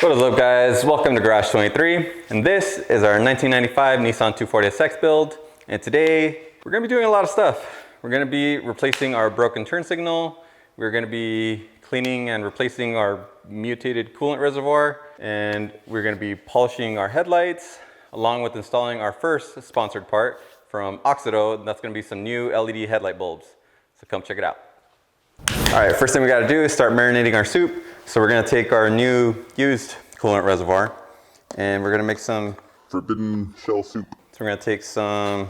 What is up, guys? Welcome to Garage 23, and this is our 1995 Nissan 240SX build. And today we're going to be doing a lot of stuff. We're going to be replacing our broken turn signal. We're going to be cleaning and replacing our mutated coolant reservoir, and we're going to be polishing our headlights, along with installing our first sponsored part from AUXITO. That's going to be some new LED headlight bulbs. So come check it out. All right, first thing we got to do is start marinating our soup. So we're going to take our new used coolant reservoir and we're going to make some forbidden shell soup. So we're going to take some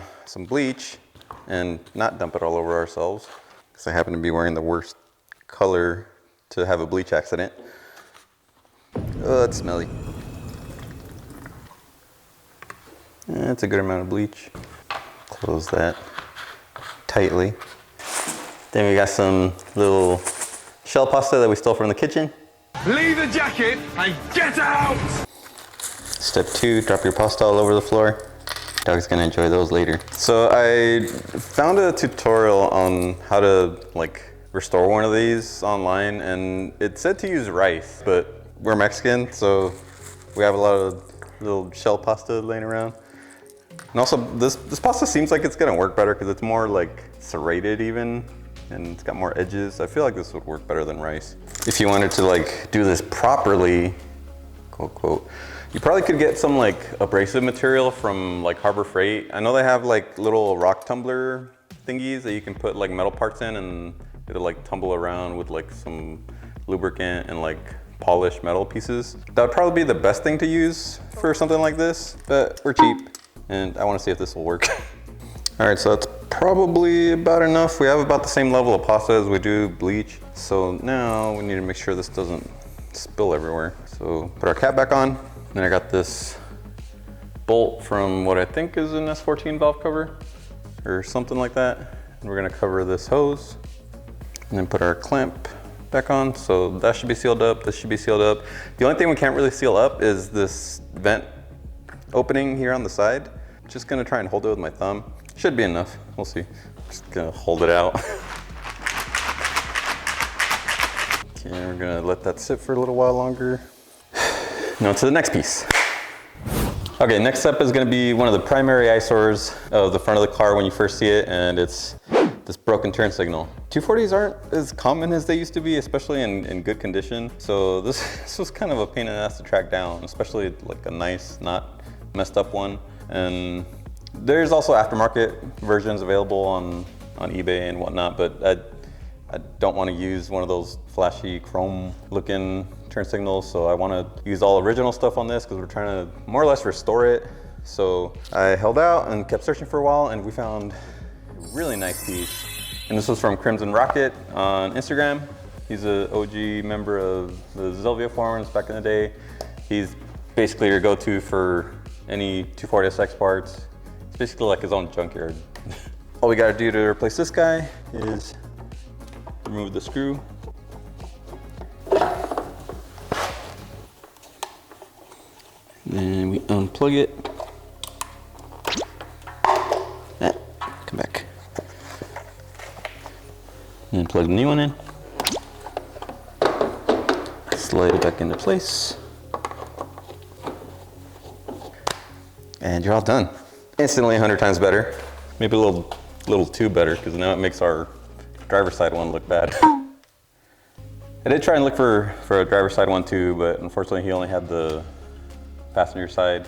bleach and not dump it all over ourselves, because I happen to be wearing the worst color to have a bleach accident. Oh, that's smelly. That's a good amount of bleach. Close that tightly. Then we got some little shell pasta that we stole from the kitchen. Leave the jacket and get out! Step 2, drop your pasta all over the floor. Dog's gonna enjoy those later. So I found a tutorial on how to restore one of these online, and it said to use rice, but we're Mexican, so we have a lot of little shell pasta laying around. And also this pasta seems like it's gonna work better because it's more like serrated even, and it's got more edges. I feel like this would work better than rice. If you wanted to do this properly, quote, quote, you probably could get some abrasive material from Harbor Freight. I know they have little rock tumbler thingies that you can put metal parts in, and it'll tumble around with some lubricant and polished metal pieces. That would probably be the best thing to use for something like this, but we're cheap and I want to see if this will work. All right, so that's probably about enough. We have about the same level of pasta as we do bleach. So now we need to make sure this doesn't spill everywhere. So put our cap back on. Then I got this bolt from what I think is an S14 valve cover or something like that. And we're gonna cover this hose and then put our clamp back on. So that should be sealed up, this should be sealed up. The only thing we can't really seal up is this vent opening here on the side. Just gonna try and hold it with my thumb. Should be enough, we'll see. Just gonna hold it out. Okay, we're gonna let that sit for a little while longer. Now to the next piece. Okay, next up is gonna be one of the primary eyesores of the front of the car when you first see it, and it's this broken turn signal. 240s aren't as common as they used to be, especially in good condition. So this was kind of a pain in the ass to track down, especially a nice, not messed up one. And there's also aftermarket versions available on eBay and whatnot, but I don't want to use one of those flashy chrome looking turn signals, so I want to use all original stuff on this because we're trying to more or less restore it. So I held out and kept searching for a while, and we found a really nice piece. And this was from Crimson Rocket on Instagram. He's an OG member of the Zelvia forums back in the day. He's basically your go-to for any 240SX parts. It's basically like his own junkyard. All we gotta do to replace this guy is remove the screw. Then we unplug it. Come back. And plug the new one in. Slide it back into place. And you're all done. Instantly 100 times better. Maybe a little too better, because now it makes our driver's side one look bad. I did try and look for a driver's side one too, but unfortunately he only had the passenger side.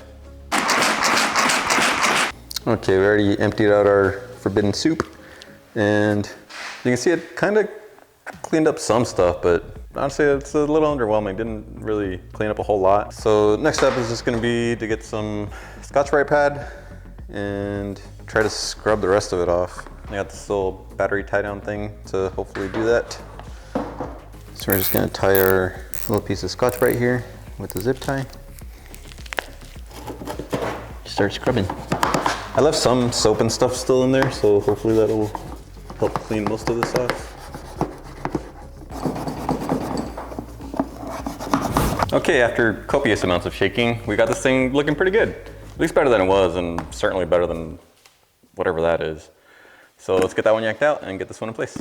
Okay, we already emptied out our forbidden soup, and you can see it kind of cleaned up some stuff, but honestly it's a little underwhelming. Didn't really clean up a whole lot. So next step is just going to be to get some Scotch-Brite pad and try to scrub the rest of it off. I got this little battery tie down thing to hopefully do that. So we're just going to tie our little piece of Scotch-Brite here with the zip tie. Start scrubbing. I left some soap and stuff still in there, so hopefully that'll help clean most of this off. Okay, after copious amounts of shaking, we got this thing looking pretty good. At least better than it was, and certainly better than whatever that is. So let's get that one yanked out and get this one in place.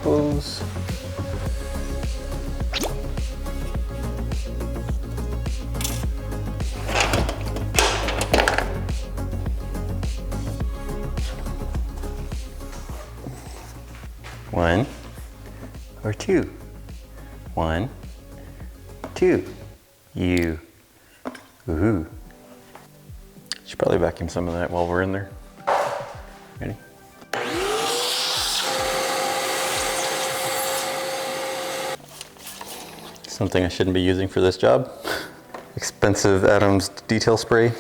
hose. One or two. One, two. You. Ooh. Should probably vacuum some of that while we're in there. Ready? Something I shouldn't be using for this job. Expensive Adams detail spray.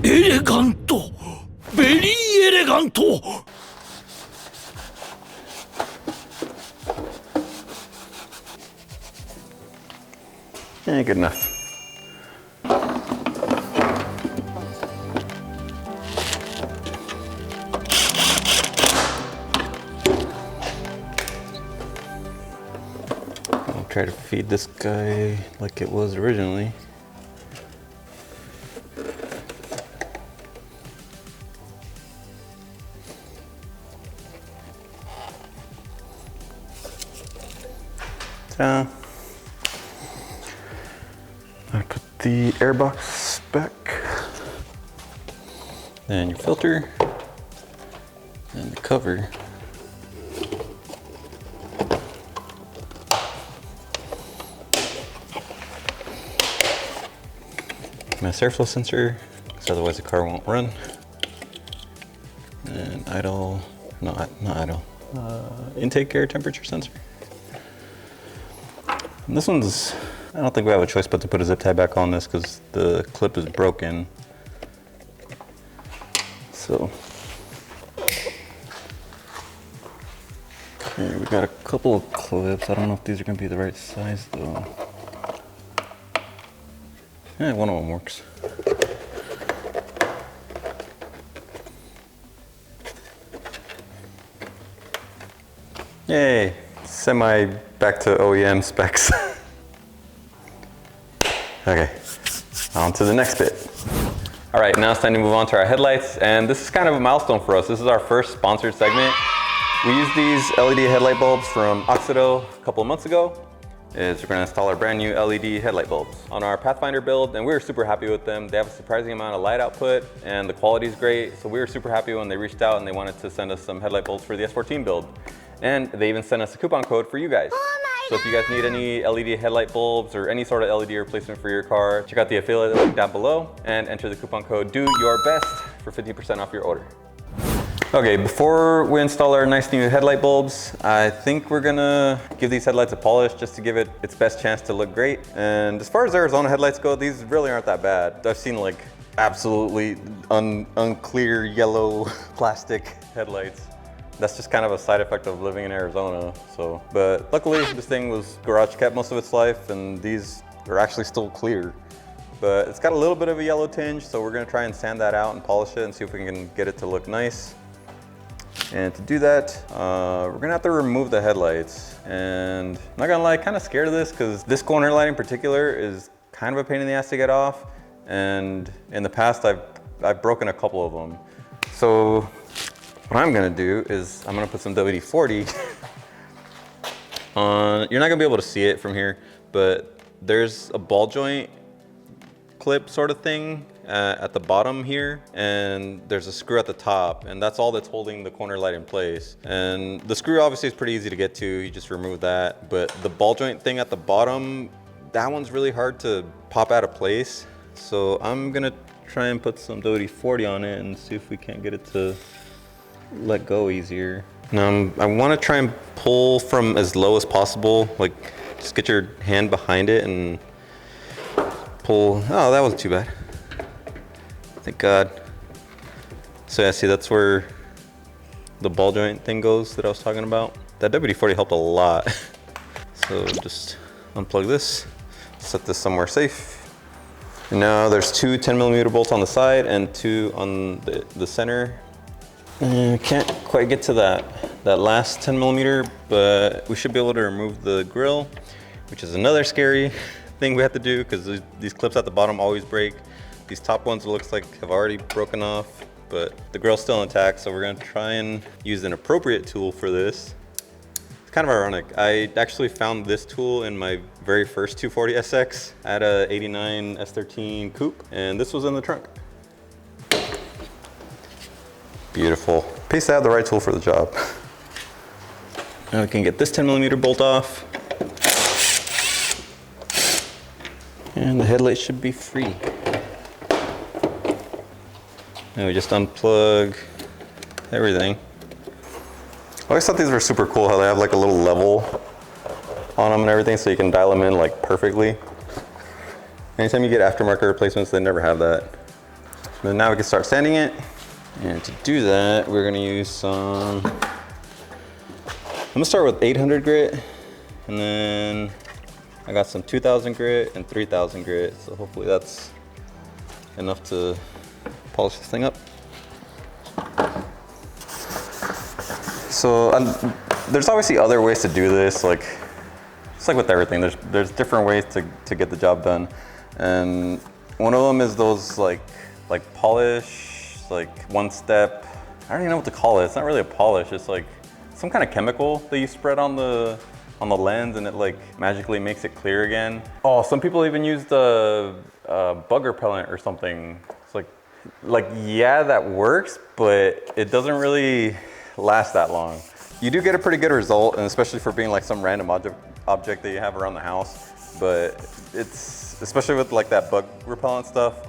Eleganto! Very eleganto! Good enough. I'll try to feed this guy like it was originally. Ta-da. I put the air box back, then your filter, and the cover. Mass airflow sensor, because otherwise the car won't run. And idle, not idle, intake air temperature sensor. And this one's, I don't think we have a choice but to put a zip tie back on this because the clip is broken. So, here we got a couple of clips. I don't know if these are gonna be the right size though. Yeah, one of them works. Yay, semi back to OEM specs. Okay, on to the next bit. All right, now it's time to move on to our headlights, and this is kind of a milestone for us. This is our first sponsored segment. We used these LED headlight bulbs from AUXITO a couple of months ago. We're gonna install our brand new LED headlight bulbs on our Pathfinder build, and we were super happy with them. They have a surprising amount of light output, and the quality is great. So we were super happy when they reached out and they wanted to send us some headlight bulbs for the S14 build. And they even sent us a coupon code for you guys. So if you guys need any LED headlight bulbs or any sort of LED replacement for your car, check out the affiliate link down below and enter the coupon code Do Your Best for 50% off your order. Okay, before we install our nice new headlight bulbs, I think we're gonna give these headlights a polish just to give it its best chance to look great. And as far as Arizona headlights go, these really aren't that bad. I've seen like absolutely unclear yellow plastic headlights. That's just kind of a side effect of living in Arizona. So, but luckily this thing was garage kept most of its life, and these are actually still clear. But it's got a little bit of a yellow tinge, so we're gonna try and sand that out and polish it and see if we can get it to look nice. And to do that, we're gonna have to remove the headlights. And I'm not gonna lie, kind of scared of this because this corner light in particular is kind of a pain in the ass to get off. And in the past, I've broken a couple of them. So what I'm gonna do is I'm gonna put some WD-40 on, you're not gonna be able to see it from here, but there's a ball joint clip sort of thing at the bottom here, and there's a screw at the top, and that's all that's holding the corner light in place. And the screw obviously is pretty easy to get to, you just remove that, but the ball joint thing at the bottom, that one's really hard to pop out of place. So I'm gonna try and put some WD-40 on it and see if we can't get it to let go easier. Now I wanna try and pull from as low as possible, like just get your hand behind it and pull. Oh, that wasn't too bad. Thank God. So yeah, see, that's where the ball joint thing goes that I was talking about. That WD-40 helped a lot. So just unplug this, set this somewhere safe. And now there's two 10mm bolts on the side and two on the center. And can't quite get to that last 10mm, but we should be able to remove the grill, which is another scary thing we have to do because these clips at the bottom always break. These top ones, it looks like, have already broken off. but the grill's still intact, so we're gonna try and use an appropriate tool for this. It's kind of ironic. I actually found this tool in my very first 240 SX at a 89 S13 coupe, and this was in the trunk. Beautiful. Pays to have the right tool for the job. Now we can get this 10mm bolt off. And the headlight should be free. And we just unplug everything. I always thought these were super cool how they have like a little level on them and everything, so you can dial them in like perfectly. Anytime you get aftermarket replacements, they never have that. And now we can start sanding it. And to do that, we're gonna use some, I'm gonna start with 800 grit, and then I got some 2000 grit and 3000 grit, so hopefully that's enough to polish this thing up. So there's obviously other ways to do this, like just like with everything, there's different ways to get the job done. And one of them is those like polish, like one step, I don't even know what to call it. It's not really a polish, it's like some kind of chemical that you spread on the lens, and it like magically makes it clear again. Oh, some people even use the bug repellent or something. It's like yeah, that works, but it doesn't really last that long. You do get a pretty good result, and especially for being like some random object that you have around the house, but it's, especially with like that bug repellent stuff,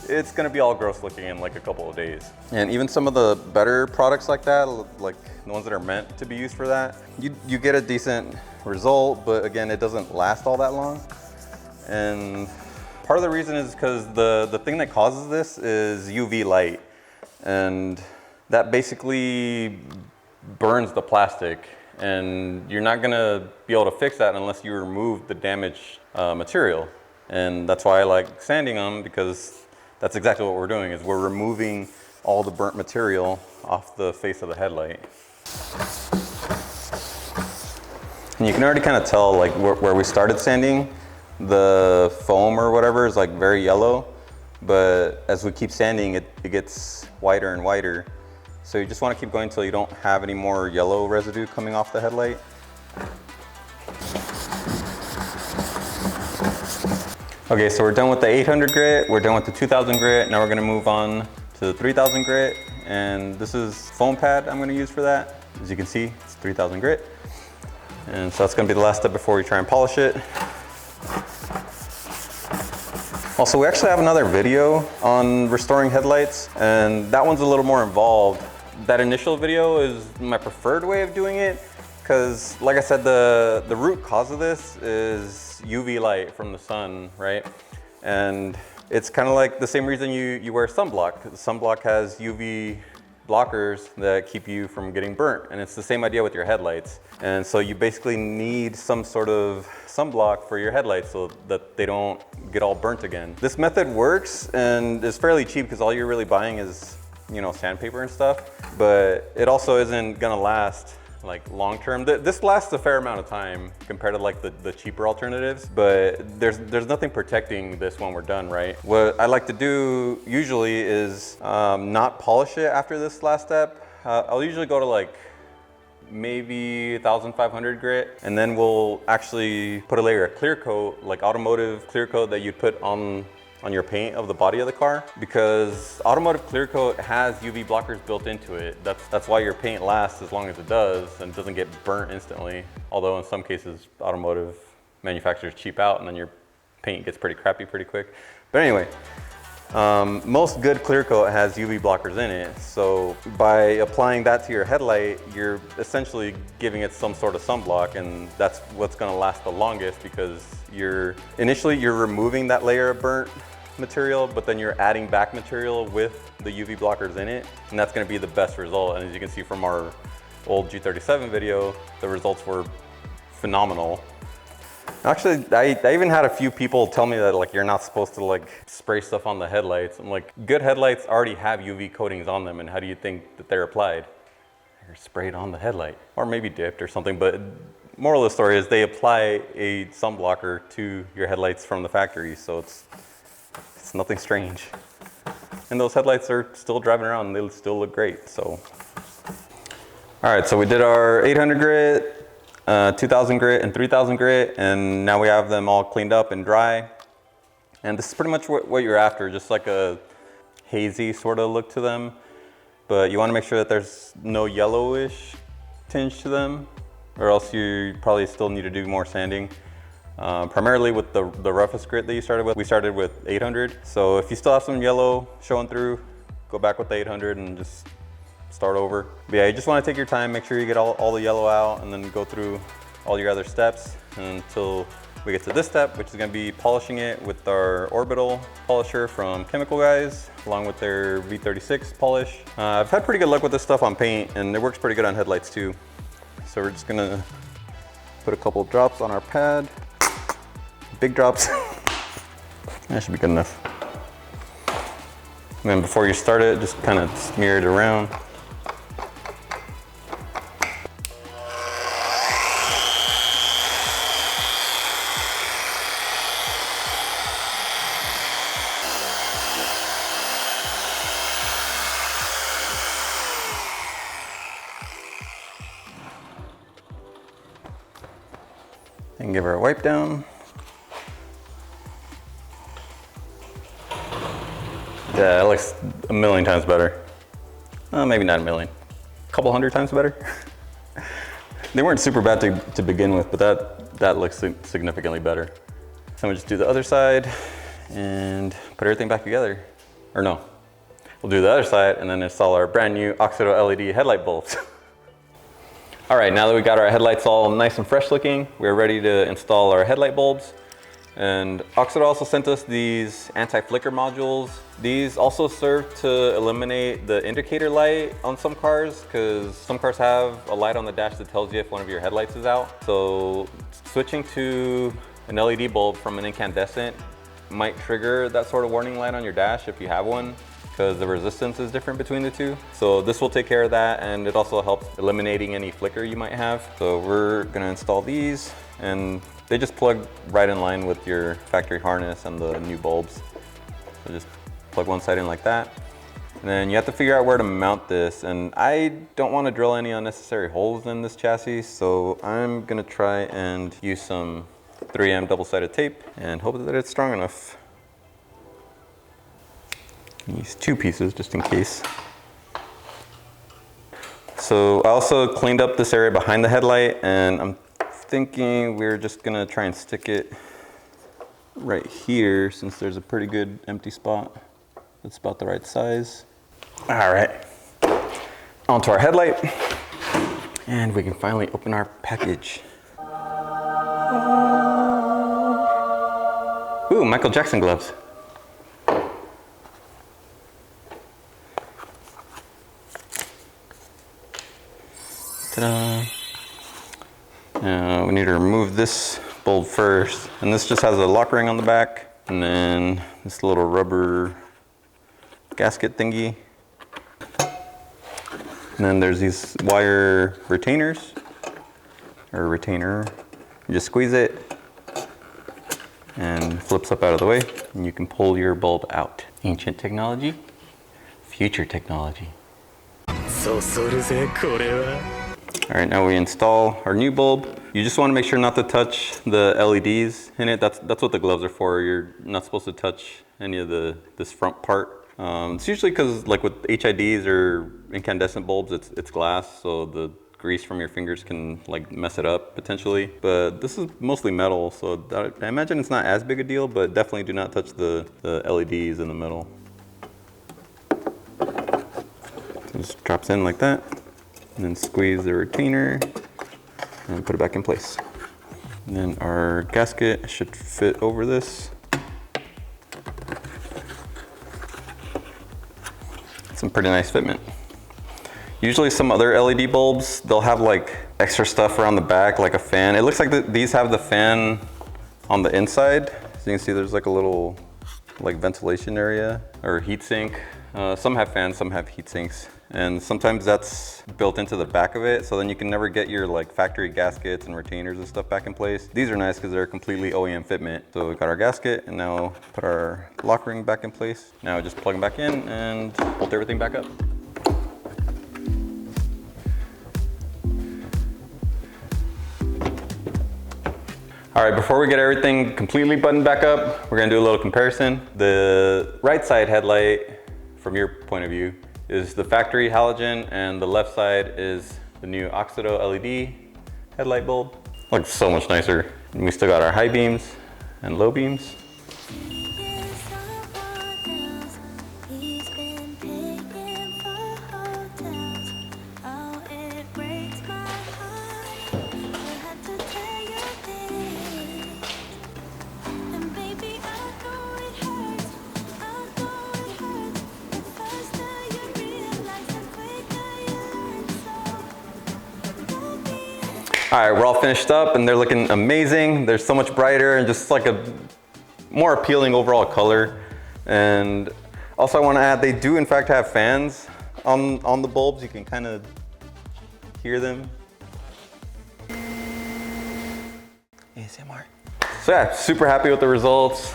it's gonna be all gross looking in like a couple of days. And even some of the better products like that, like the ones that are meant to be used for that, you get a decent result, but again, it doesn't last all that long. And part of the reason is because the thing that causes this is UV light, and that basically burns the plastic, and you're not gonna be able to fix that unless you remove the damaged material. And that's why I like sanding them, because that's exactly what we're doing, is we're removing all the burnt material off the face of the headlight. And you can already kind of tell, like where we started sanding, the foam or whatever is like very yellow, but as we keep sanding, it gets whiter and whiter. So you just want to keep going until you don't have any more yellow residue coming off the headlight. Okay, so we're done with the 800 grit, we're done with the 2000 grit, now we're gonna move on to the 3000 grit, and this is foam pad I'm gonna use for that. As you can see, it's 3000 grit. And so that's gonna be the last step before we try and polish it. Also, we actually have another video on restoring headlights, and that one's a little more involved. That initial video is my preferred way of doing it, because like I said, the root cause of this is UV light from the sun, right? And it's kind of like the same reason you wear sunblock. Sunblock has UV blockers that keep you from getting burnt, and it's the same idea with your headlights. And so you basically need some sort of sunblock for your headlights so that they don't get all burnt again. This method works and is fairly cheap, because all you're really buying is, you know, sandpaper and stuff, but it also isn't gonna last like long term. This lasts a fair amount of time compared to like the cheaper alternatives, but there's nothing protecting this when we're done, right? What I like to do usually is not polish it after this last step. I'll usually go to like maybe 1500 grit, and then we'll actually put a layer of clear coat, like automotive clear coat that you'd put on your paint of the body of the car, because automotive clear coat has UV blockers built into it. That's why your paint lasts as long as it does and doesn't get burnt instantly. Although in some cases, automotive manufacturers cheap out and then your paint gets pretty crappy pretty quick. But anyway, most good clear coat has UV blockers in it. So by applying that to your headlight, you're essentially giving it some sort of sunblock, and that's what's gonna last the longest, because initially you're removing that layer of burnt material, but then you're adding back material with the UV blockers in it, and that's gonna be the best result. And as you can see from our old G37 video, the results were phenomenal. Actually, I even had a few people tell me that like you're not supposed to like spray stuff on the headlights. I'm like, good headlights already have UV coatings on them, and how do you think that they're applied? They're sprayed on the headlight, or maybe dipped or something, but moral of the story is they apply a sunblocker to your headlights from the factory, so it's nothing strange. and those headlights are still driving around and they still look great, so. All right, so we did our 800 grit, 2000 grit, and 3000 grit, and now we have them all cleaned up and dry. And this is pretty much what you're after, just like a hazy sort of look to them. But you wanna make sure that there's no yellowish tinge to them, or else you probably still need to do more sanding. Primarily with the roughest grit that you started with. We started with 800. So if you still have some yellow showing through, go back with the 800 and just start over. But yeah, you just want to take your time, make sure you get all the yellow out, and then go through all your other steps until we get to this step, which is going to be polishing it with our orbital polisher from Chemical Guys, along with their V36 polish. I've had pretty good luck with this stuff on paint, and it works pretty good on headlights too. So we're just gonna put a couple drops on our pad. Big drops. That should be good enough. And then before you start it, just kind of smear it around. And give her a wipe down. Yeah, it looks a million times better. Maybe not a million, a couple hundred times better. They weren't super bad to begin with, but that looks significantly better. So we'll just do the other side and put everything back together. Or no, we'll do the other side and then install our brand new AUXITO LED headlight bulbs. All right, now that we got our headlights all nice and fresh looking, we're ready to install our headlight bulbs. And AUXITO also sent us these anti-flicker modules. These also serve to eliminate the indicator light on some cars, because some cars have a light on the dash that tells you if one of your headlights is out. So switching to an LED bulb from an incandescent might trigger that sort of warning light on your dash if you have one, because the resistance is different between the two. So this will take care of that, and it also helps eliminating any flicker you might have. So we're gonna install these, and they just plug right in line with your factory harness and the new bulbs. So just plug one side in like that. And then you have to figure out where to mount this. And I don't want to drill any unnecessary holes in this chassis, so I'm gonna try and use some 3M double-sided tape and hope that it's strong enough. Use 2 pieces just in case. So I also cleaned up this area behind the headlight, and I'm thinking we're just gonna try and stick it right here, since there's a pretty good empty spot. That's about the right size. All right, onto our headlight, and we can finally open our package. Ooh, Michael Jackson gloves. Ta-da. Now we need to remove this bulb first, and this just has a lock ring on the back, and then this little rubber gasket thingy. And then there's these wire retainers, or retainer. You just squeeze it, and it flips up out of the way, and you can pull your bulb out. Ancient technology, future technology. All right, now we install our new bulb. You just want to make sure not to touch the LEDs in it. That's what the gloves are for. You're not supposed to touch any of this front part. It's usually because, like with HIDs or incandescent bulbs, it's glass, so the grease from your fingers can like mess it up potentially. But this is mostly metal, so I imagine it's not as big a deal, but definitely do not touch the LEDs in the middle. So just drops in like that, and then squeeze the retainer and put it back in place. And then our gasket should fit over this. Some pretty nice fitment. Usually some other LED bulbs, they'll have like extra stuff around the back, like a fan. It looks like these have the fan on the inside. So you can see there's like a little like ventilation area or heat sink. Some have fans, some have heat sinks. And sometimes that's built into the back of it, so then you can never get your like factory gaskets and retainers and stuff back in place. These are nice because they're completely OEM fitment. So we got our gasket and now put our lock ring back in place. Now just plug them back in and bolt everything back up. All right, before we get everything completely buttoned back up, we're gonna do a little comparison. The right side headlight, from your point of view, is the factory halogen, and the left side is the new AUXITO LED headlight bulb. Looks so much nicer. And we still got our high beams and low beams. All right, we're all finished up and they're looking amazing. They're so much brighter and just like a more appealing overall color. And also I want to add, they do in fact have fans on the bulbs. You can kind of hear them. ASMR. So yeah, super happy with the results.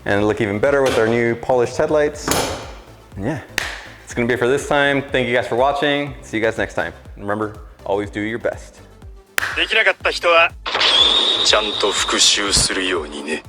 And look even better with our new polished headlights. And yeah. It's gonna be it for this time. Thank you guys for watching. See you guys next time. Remember, always do your best. できなかった人はちゃんと復習するようにね。